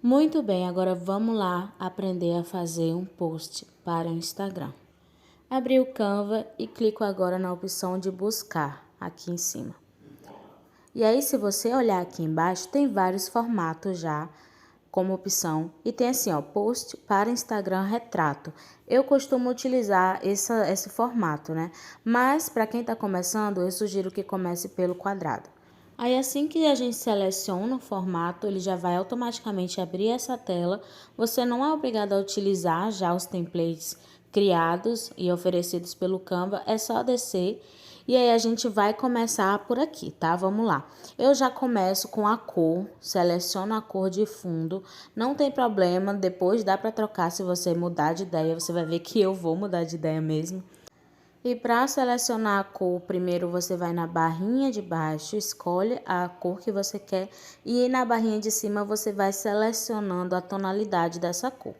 Muito bem, agora vamos lá aprender a fazer um post para o Instagram. Abri o Canva e clico agora na opção de buscar aqui em cima. E aí, se você olhar aqui embaixo, tem vários formatos já como opção. E tem assim, ó, post para Instagram retrato. Eu costumo utilizar esse formato, né? Mas para quem está começando, eu sugiro que comece pelo quadrado. Aí assim que a gente seleciona o formato, ele já vai automaticamente abrir essa tela. Você não é obrigado a utilizar já os templates criados e oferecidos pelo Canva, é só descer e aí a gente vai começar por aqui, tá? Vamos lá. Eu já começo com a cor, seleciono a cor de fundo, não tem problema, depois dá para trocar se você mudar de ideia, você vai ver que eu vou mudar de ideia mesmo. E para selecionar a cor, primeiro você vai na barrinha de baixo, escolhe a cor que você quer e na barrinha de cima você vai selecionando a tonalidade dessa cor,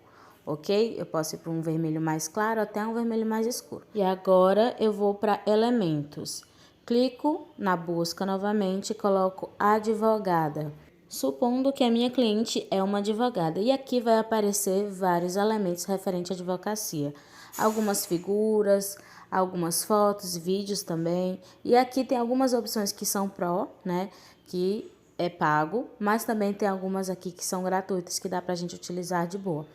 ok? Eu posso ir para um vermelho mais claro até um vermelho mais escuro. E agora eu vou para elementos. Clico na busca novamente e coloco advogada. Supondo que a minha cliente é uma advogada e aqui vai aparecer vários elementos referentes à advocacia. Algumas figuras, algumas fotos, vídeos também. E aqui tem algumas opções que são Pro, né, que é pago, mas também tem algumas aqui que são gratuitas que dá pra gente utilizar de boa.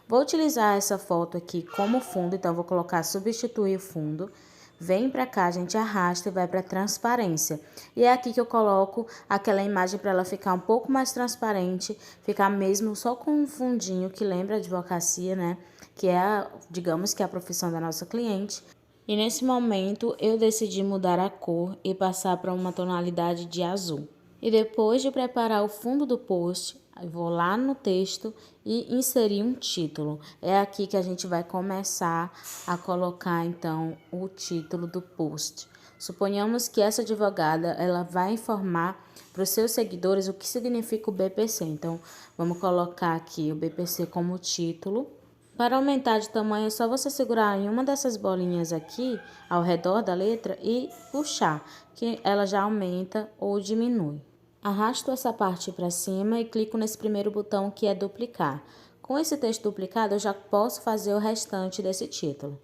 Vou utilizar essa foto aqui como fundo, então vou colocar substituir o fundo. Vem para cá, a gente arrasta e vai para transparência. E é aqui que eu coloco aquela imagem para ela ficar um pouco mais transparente, ficar mesmo só com um fundinho que lembra a advocacia, né? Que é, digamos que é a profissão da nossa cliente. E nesse momento eu decidi mudar a cor e passar para uma tonalidade de azul. E depois de preparar o fundo do post, eu vou lá no texto e inserir um título. É aqui que a gente vai começar a colocar então o título do post. Suponhamos que essa advogada ela vai informar para os seus seguidores o que significa o BPC. Então, vamos colocar aqui o BPC como título. Para aumentar de tamanho, é só você segurar em uma dessas bolinhas aqui, ao redor da letra, e puxar, que ela já aumenta ou diminui. Arrasto essa parte para cima e clico nesse primeiro botão que é duplicar. Com esse texto duplicado, eu já posso fazer o restante desse título.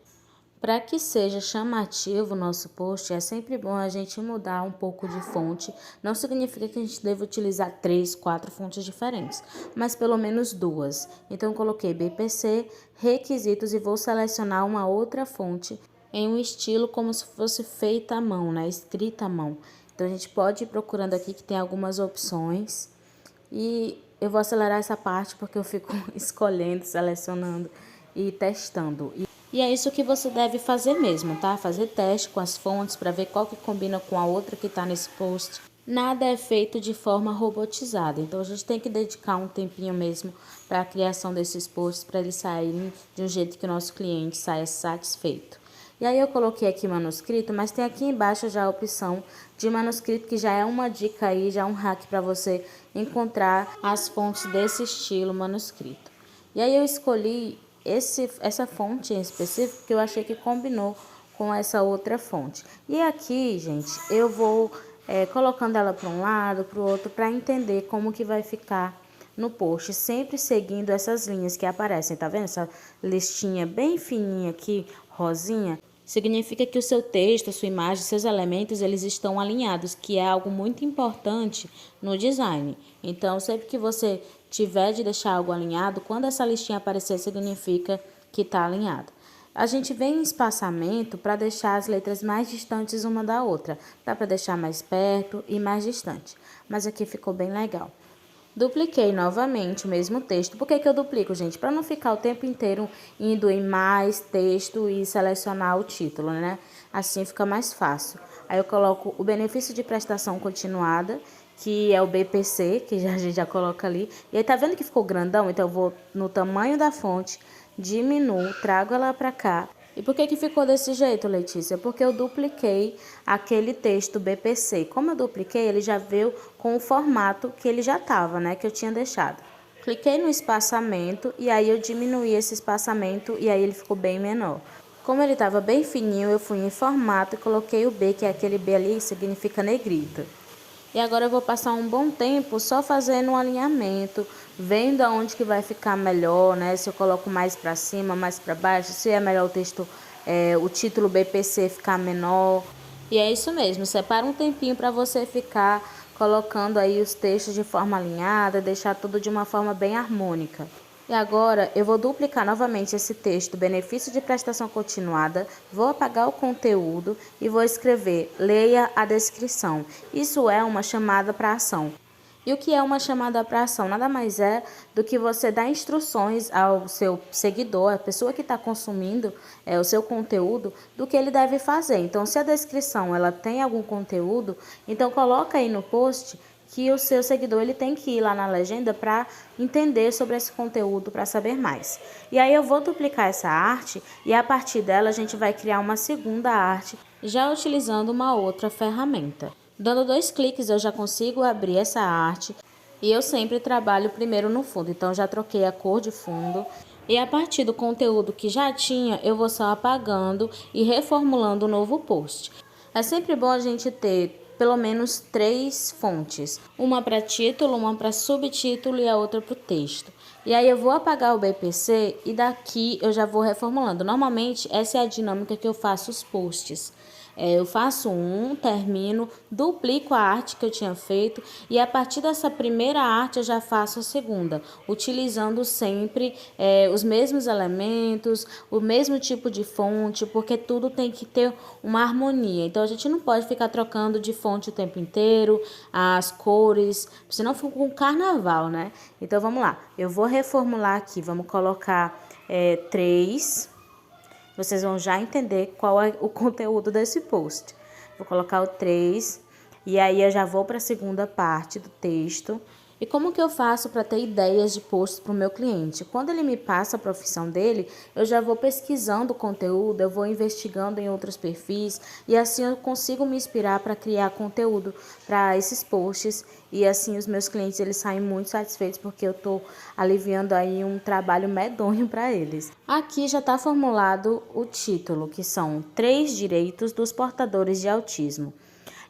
Para que seja chamativo o nosso post, é sempre bom a gente mudar um pouco de fonte. Não significa que a gente deva utilizar 3, 4 fontes diferentes, mas pelo menos 2. Então, coloquei BPC, requisitos e vou selecionar uma outra fonte em um estilo como se fosse feita à mão, né? Escrita à mão. Então, a gente pode ir procurando aqui que tem algumas opções. E eu vou acelerar essa parte porque eu fico escolhendo, selecionando e testando. E é isso que você deve fazer mesmo, tá? Fazer teste com as fontes para ver qual que combina com a outra que está nesse post. Nada é feito de forma robotizada, então a gente tem que dedicar um tempinho mesmo para a criação desses posts, para eles saírem de um jeito que o nosso cliente saia satisfeito. E aí eu coloquei aqui manuscrito, mas tem aqui embaixo já a opção de manuscrito, que já é uma dica aí, já é um hack para você encontrar as fontes desse estilo manuscrito. E aí eu escolhi essa fonte em específico que eu achei que combinou com essa outra fonte. E aqui, gente, eu vou colocando ela para um lado, para o outro, para entender como que vai ficar no post, sempre seguindo essas linhas que aparecem, tá vendo? Essa listinha bem fininha aqui, rosinha, significa que o seu texto, a sua imagem, seus elementos, eles estão alinhados, que é algo muito importante no design. Então, sempre que você tiver de deixar algo alinhado, quando essa listinha aparecer, significa que está alinhado. A gente vem em espaçamento para deixar as letras mais distantes uma da outra. Dá para deixar mais perto e mais distante, mas aqui ficou bem legal. Dupliquei novamente o mesmo texto. Por que eu duplico, gente? Para não ficar o tempo inteiro indo em mais texto e selecionar o título, né? Assim fica mais fácil. Aí eu coloco o benefício de prestação continuada, que é o BPC, que a gente já coloca ali. E aí tá vendo que ficou grandão? Então eu vou no tamanho da fonte, diminuo, trago ela para cá. E por que ficou desse jeito, Letícia? Porque eu dupliquei aquele texto BPC. Como eu dupliquei, ele já veio com o formato que ele já estava, né? Que eu tinha deixado. Cliquei no espaçamento e aí eu diminuí esse espaçamento e aí ele ficou bem menor. Como ele estava bem fininho, eu fui em formato e coloquei o B, que é aquele B ali, significa negrito. E agora eu vou passar um bom tempo só fazendo um alinhamento, vendo aonde que vai ficar melhor, né? Se eu coloco mais para cima, mais para baixo, se é melhor o texto, o título BPC ficar menor. E é isso mesmo, separa um tempinho para você ficar colocando aí os textos de forma alinhada, deixar tudo de uma forma bem harmônica. E agora eu vou duplicar novamente esse texto, benefício de prestação continuada, vou apagar o conteúdo e vou escrever, leia a descrição. Isso é uma chamada para ação. E o que é uma chamada para ação? Nada mais é do que você dar instruções ao seu seguidor, a pessoa que está consumindo o seu conteúdo, do que ele deve fazer. Então, se a descrição ela tem algum conteúdo, então coloca aí no post que o seu seguidor ele tem que ir lá na legenda para entender sobre esse conteúdo, para saber mais. E aí eu vou duplicar essa arte e a partir dela a gente vai criar uma segunda arte, já utilizando uma outra ferramenta. Dando 2 cliques eu já consigo abrir essa arte e eu sempre trabalho primeiro no fundo, então já troquei a cor de fundo. E a partir do conteúdo que já tinha, eu vou só apagando e reformulando o novo post. É sempre bom a gente ter pelo menos 3 fontes, uma para título, uma para subtítulo e a outra para o texto. E aí eu vou apagar o BPC e daqui eu já vou reformulando. Normalmente essa é a dinâmica que eu faço os posts. Eu faço termino, duplico a arte que eu tinha feito e a partir dessa primeira arte eu já faço a segunda, utilizando sempre os mesmos elementos, o mesmo tipo de fonte, porque tudo tem que ter uma harmonia. Então a gente não pode ficar trocando de fonte o tempo inteiro, as cores, senão fica um carnaval, né? Então vamos lá, eu vou reformular aqui, vamos colocar 3. Vocês vão já entender qual é o conteúdo desse post. Vou colocar o 3 e aí eu já vou para a segunda parte do texto. E como que eu faço para ter ideias de posts para o meu cliente? Quando ele me passa a profissão dele, eu já vou pesquisando o conteúdo, eu vou investigando em outros perfis e assim eu consigo me inspirar para criar conteúdo para esses posts e assim os meus clientes eles saem muito satisfeitos porque eu estou aliviando aí um trabalho medonho para eles. Aqui já está formulado o título, que são 3 direitos dos portadores de autismo.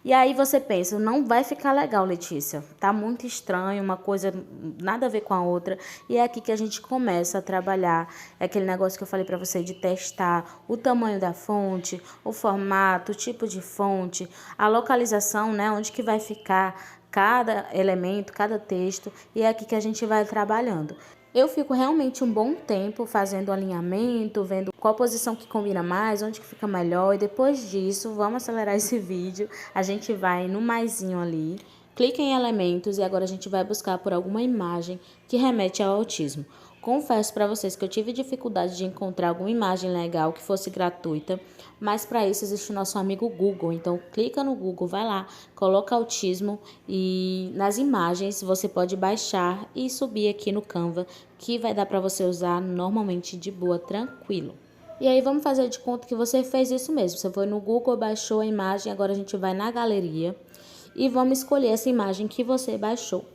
E aí você pensa, não vai ficar legal, Letícia. Tá muito estranho, uma coisa nada a ver com a outra. E é aqui que a gente começa a trabalhar. É aquele negócio que eu falei para você de testar o tamanho da fonte, o formato, o tipo de fonte, a localização, né? Onde que vai ficar cada elemento, cada texto. E é aqui que a gente vai trabalhando. Eu fico realmente um bom tempo fazendo alinhamento, vendo qual posição que combina mais, onde que fica melhor. E depois disso, vamos acelerar esse vídeo. A gente vai no maisinho ali, clica em elementos e agora a gente vai buscar por alguma imagem que remete ao autismo. Confesso para vocês que eu tive dificuldade de encontrar alguma imagem legal que fosse gratuita, mas para isso existe o nosso amigo Google. Então clica no Google, vai lá, coloca autismo e nas imagens você pode baixar e subir aqui no Canva, que vai dar para você usar normalmente de boa, tranquilo. E aí vamos fazer de conta que você fez isso mesmo. Você foi no Google, baixou a imagem, agora a gente vai na galeria e vamos escolher essa imagem que você baixou.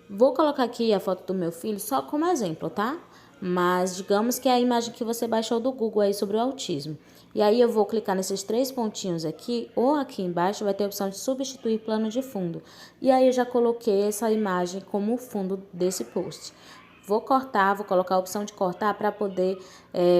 Vou colocar aqui a foto do meu filho só como exemplo, tá? Mas digamos que é a imagem que você baixou do Google aí sobre o autismo. E aí eu vou clicar nesses 3 pontinhos aqui, ou aqui embaixo vai ter a opção de substituir plano de fundo. E aí eu já coloquei essa imagem como fundo desse post. Vou cortar, vou colocar a opção de cortar para poder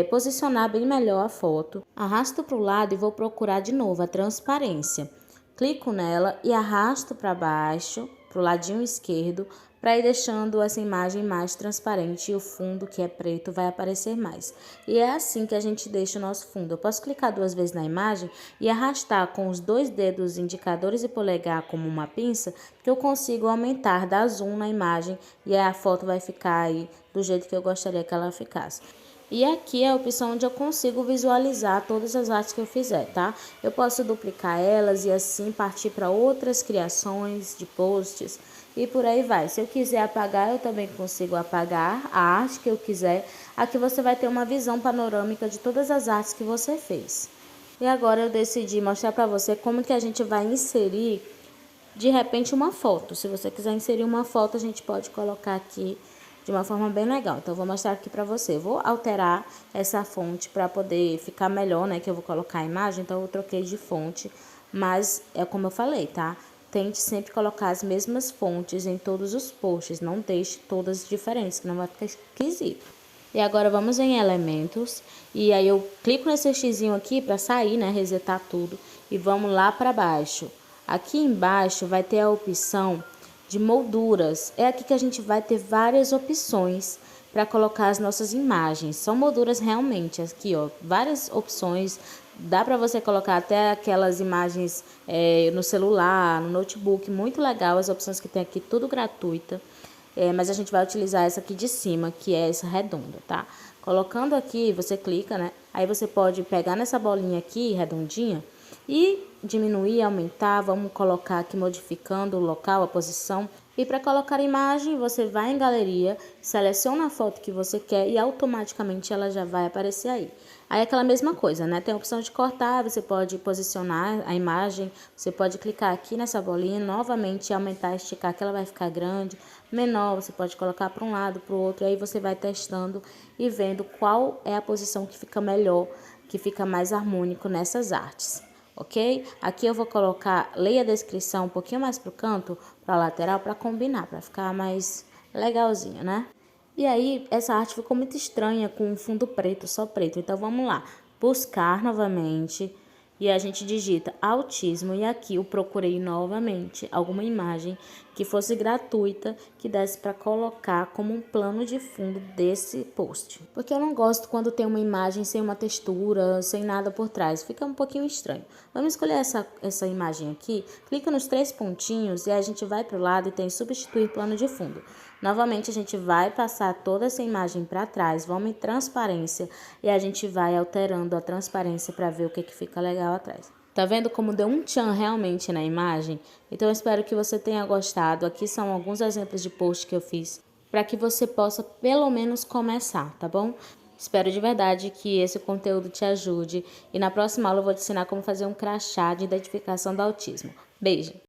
posicionar bem melhor a foto. Arrasto para o lado e vou procurar de novo a transparência. Clico nela e arrasto para baixo, para o ladinho esquerdo, para ir deixando essa imagem mais transparente e o fundo, que é preto, vai aparecer mais. E é assim que a gente deixa o nosso fundo. Eu posso clicar 2 vezes na imagem e arrastar com os 2 dedos indicadores e polegar como uma pinça, que eu consigo aumentar, dar zoom na imagem e a foto vai ficar aí do jeito que eu gostaria que ela ficasse. E aqui é a opção onde eu consigo visualizar todas as artes que eu fizer, tá? Eu posso duplicar elas e assim partir para outras criações de posts e por aí vai. Se eu quiser apagar, eu também consigo apagar a arte que eu quiser. Aqui você vai ter uma visão panorâmica de todas as artes que você fez. E agora eu decidi mostrar para você como que a gente vai inserir, de repente, uma foto. Se você quiser inserir uma foto, a gente pode colocar aqui de uma forma bem legal. Então, eu vou mostrar aqui para você. Vou alterar essa fonte para poder ficar melhor, né? Que eu vou colocar a imagem, então eu troquei de fonte. Mas é como eu falei, tá? tente sempre colocar as mesmas fontes em todos os posts, não deixe todas diferentes, que não vai ficar esquisito. E agora vamos em elementos, e aí eu clico nesse xizinho aqui para sair, né, resetar tudo, e vamos lá para baixo. Aqui embaixo vai ter a opção de molduras, é aqui que a gente vai ter várias opções para colocar as nossas imagens. São molduras realmente, aqui ó, várias opções, dá para você colocar até aquelas imagens no celular, no notebook, muito legal as opções que tem aqui, tudo gratuita. Mas a gente vai utilizar essa aqui de cima, que é essa redonda, tá? Colocando aqui, você clica, né? Aí você pode pegar nessa bolinha aqui, redondinha, e diminuir, aumentar. Vamos colocar aqui, modificando o local, a posição. E para colocar a imagem, você vai em galeria, seleciona a foto que você quer e automaticamente ela já vai aparecer aí. Aí é aquela mesma coisa, né? Tem a opção de cortar, você pode posicionar a imagem, você pode clicar aqui nessa bolinha, novamente aumentar, esticar, que ela vai ficar grande, menor, você pode colocar para um lado, para o outro, e aí você vai testando e vendo qual é a posição que fica melhor, que fica mais harmônico nessas artes. Ok? Aqui eu vou colocar, leia a descrição um pouquinho mais pro canto, pra lateral, para combinar, para ficar mais legalzinho, né? E aí, essa arte ficou muito estranha com um fundo preto, só preto. Então, vamos lá. Buscar novamente. E a gente digita autismo e aqui eu procurei novamente alguma imagem que fosse gratuita, que desse para colocar como um plano de fundo desse post. Porque eu não gosto quando tem uma imagem sem uma textura, sem nada por trás, fica um pouquinho estranho. Vamos escolher essa imagem aqui, clica nos 3 pontinhos e a gente vai para o lado e tem substituir plano de fundo. Novamente a gente vai passar toda essa imagem para trás, vamos em transparência e a gente vai alterando a transparência para ver o que fica legal atrás. Tá vendo como deu um tchan realmente na imagem? Então eu espero que você tenha gostado. Aqui são alguns exemplos de post que eu fiz para que você possa pelo menos começar, tá bom? Espero de verdade que esse conteúdo te ajude e na próxima aula eu vou te ensinar como fazer um crachá de identificação do autismo. Beijo!